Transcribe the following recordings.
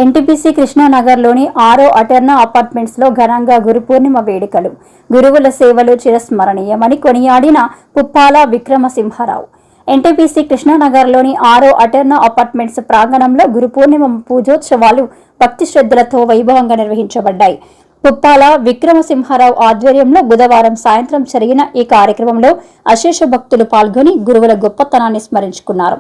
NTPC కృష్ణానగర్లోని 6వ అటర్నా అపార్ట్మెంట్స్లో ఘనంగా గురు పూర్ణిమ వేడుకలు. గురువుల సేవలు చిరస్మరణీయమని కొనియాడిన పుప్పాల విక్రమసింహారావు. ఎన్టీపీసీ కృష్ణానగర్లోని 6వ అటర్నా అపార్ట్మెంట్స్ ప్రాంగణంలో గురు పూర్ణిమ పూజోత్సవాలు భక్తి శ్రద్ధలతో వైభవంగా నిర్వహించబడ్డాయి. పుప్పాల విక్రమసింహారావు ఆధ్వర్యంలో బుధవారం సాయంత్రం జరిగిన ఈ కార్యక్రమంలో అశేష భక్తులు పాల్గొని గురువుల గొప్పతనాన్ని స్మరించుకున్నారు.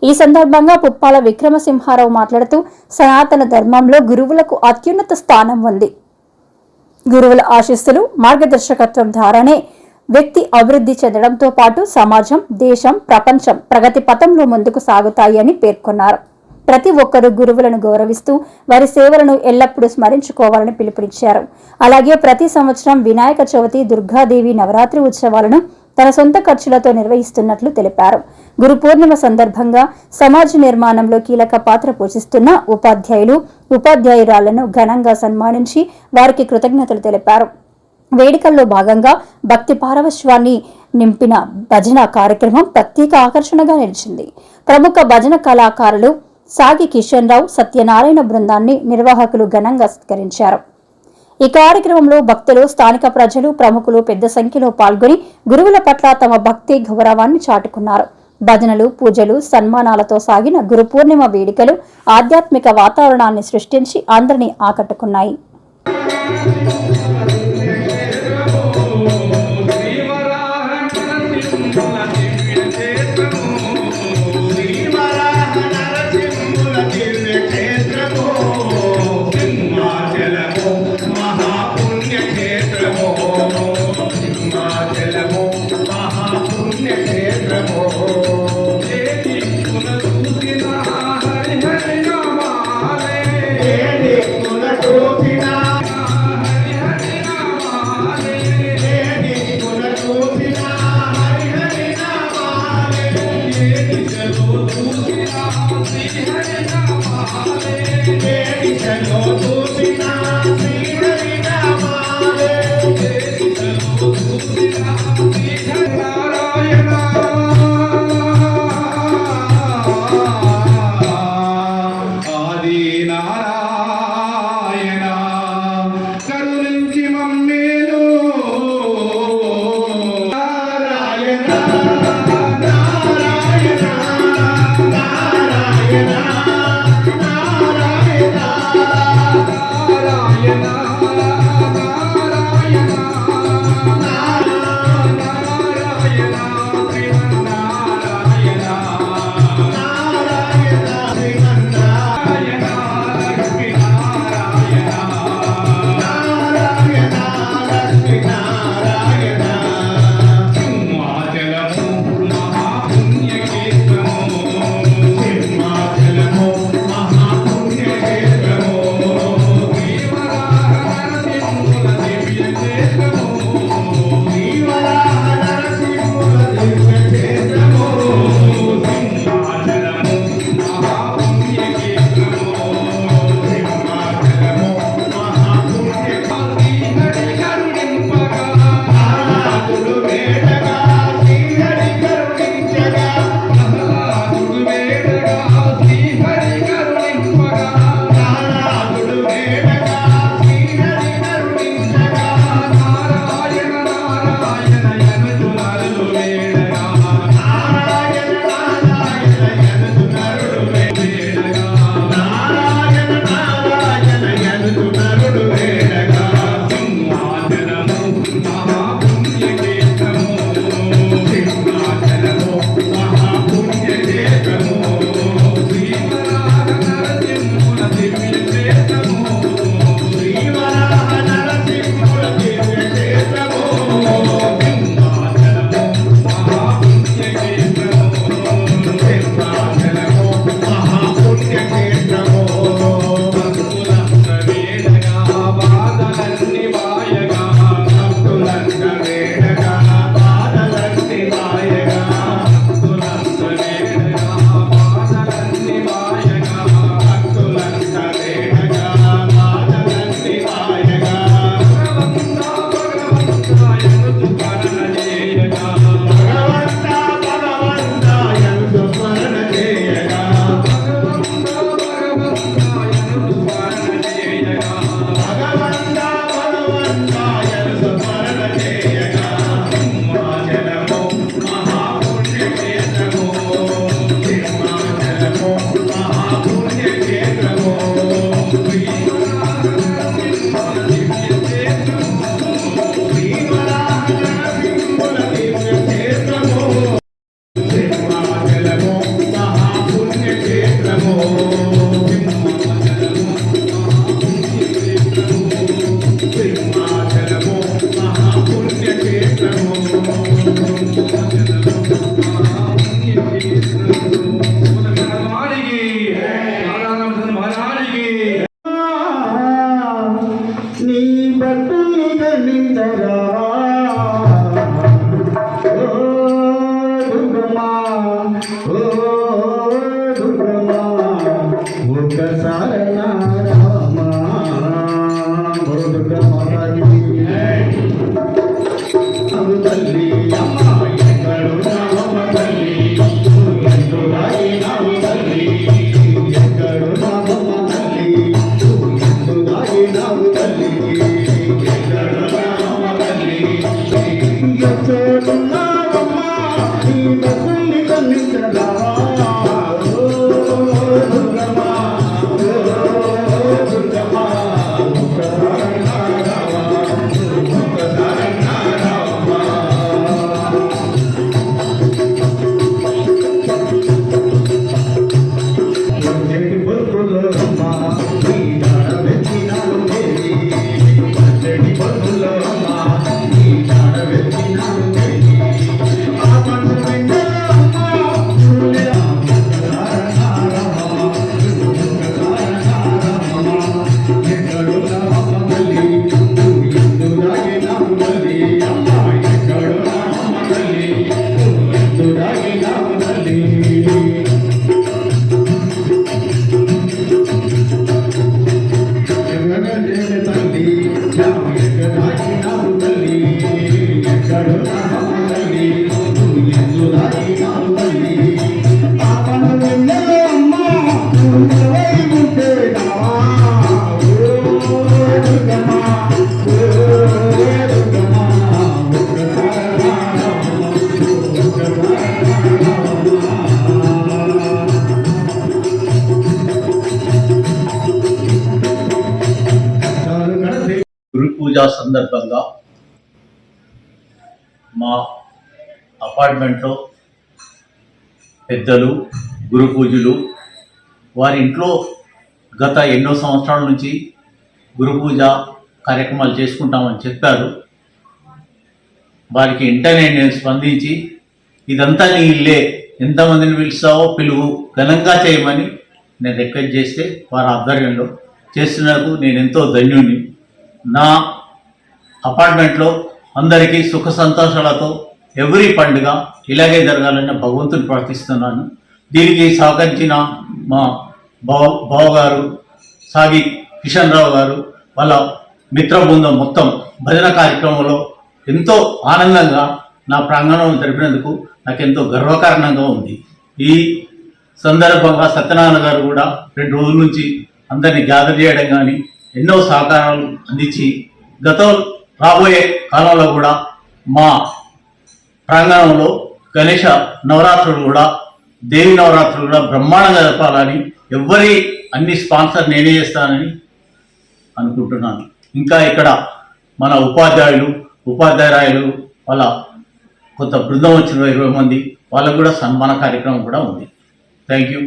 ఈ సందర్భంగా పుప్పాల విక్రమసింహారావు మాట్లాడుతూ, సనాతన ధర్మంలో గురువులకు అత్యున్నత స్థానం ఉంది. గురువుల ఆశీస్సులు, మార్గదర్శకత్వం ద్వారానే వ్యక్తి అభివృద్ధి చెందడంతో పాటు సమాజం, దేశం, ప్రపంచం ప్రగతి పథంలో ముందుకు సాగుతాయి అని పేర్కొన్నారు. ప్రతి ఒక్కరూ గురువులను గౌరవిస్తూ వారి సేవలను ఎల్లప్పుడూ స్మరించుకోవాలని పిలుపునిచ్చారు. అలాగే ప్రతి సంవత్సరం వినాయక చవితి, దుర్గాదేవి నవరాత్రి ఉత్సవాలను తన సొంత ఖర్చులతో నిర్వహిస్తున్నట్లు తెలిపారు. గురు పూర్ణిమ సందర్భంగా సమాజ నిర్మాణంలో కీలక పాత్ర పోషిస్తున్న ఉపాధ్యాయులు, ఉపాధ్యాయురాలను ఘనంగా సన్మానించి వారికి కృతజ్ఞతలు తెలిపారు. వేడుకల్లో భాగంగా భక్తి పారవశ్యాన్ని నింపిన భజన కార్యక్రమం ప్రత్యేక ఆకర్షణగా నిలిచింది. ప్రముఖ భజన కళాకారులు సాగి కిషన్ రావు, సత్యనారాయణ బృందాన్ని నిర్వాహకులు ఘనంగా సత్కరించారు. ఈ కార్యక్రమంలో భక్తులు, స్థానిక ప్రజలు, ప్రముఖులు పెద్ద సంఖ్యలో పాల్గొని గురువుల పట్ల తమ భక్తి గౌరవాన్ని చాటుకున్నారు. భజనలు, పూజలు, సన్మానాలతో సాగిన గురు పూర్ణిమ వేడుకలు ఆధ్యాత్మిక వాతావరణాన్ని సృష్టించి అందరినీ ఆకట్టుకున్నాయి. గురు పూజ సందర్భంగా మా అపార్ట్మెంట్లో పెద్దలు గురు పూజలు వారి ఇంట్లో గత ఎన్నో సంవత్సరాల నుంచి గురు పూజ కార్యక్రమాలు చేసుకుంటామని చెప్పారు. వారికి వెంటనే నేను స్పందించి ఇదంతా నీ ఇల్లే, ఎంతమందిని పిలుస్తావో పిలువు, ఘనంగా చేయమని నేను రిక్వెస్ట్ చేస్తే వారి ఆధ్వర్యంలో చేస్తున్నందుకు నేను ఎంతో ధన్యుణ్ణి. నా అపార్ట్మెంట్లో అందరికీ సుఖ సంతోషాలతో ఎవరి పండుగ ఇలాగే జరగాలని భగవంతుని ప్రార్థిస్తున్నాను. దీనికి సహకరించిన మా బావగారు సాగి కిషన్ రావు గారు, వాళ్ళ మిత్ర బృందం మొత్తం భజన కార్యక్రమంలో ఎంతో ఆనందంగా నా ప్రాంగణంలో జరిపినందుకు నాకు ఎంతో గర్వకారణంగా ఉంది. ఈ సందర్భంగా సత్యనారాయణ గారు కూడా 2 రోజుల నుంచి అందరినీ గ్యాదర్ చేయడం కానీ ఎన్నో సహకారాలు అందించి రాబోయే కాలంలో కూడా మా ప్రాంగణంలో గణేష నవరాత్రులు కూడా, దేవి నవరాత్రులు కూడా బ్రహ్మాండంగా జరపాలని, ఎవరి అన్ని స్పాన్సర్ నేనే చేస్తానని అనుకుంటున్నాను. ఇంకా ఇక్కడ మన ఉపాధ్యాయురాయలు వాళ్ళ కొత్త బృందం వచ్చిన 20 మంది, వాళ్ళకు కూడా సన్మాన కార్యక్రమం కూడా ఉంది. Thank you.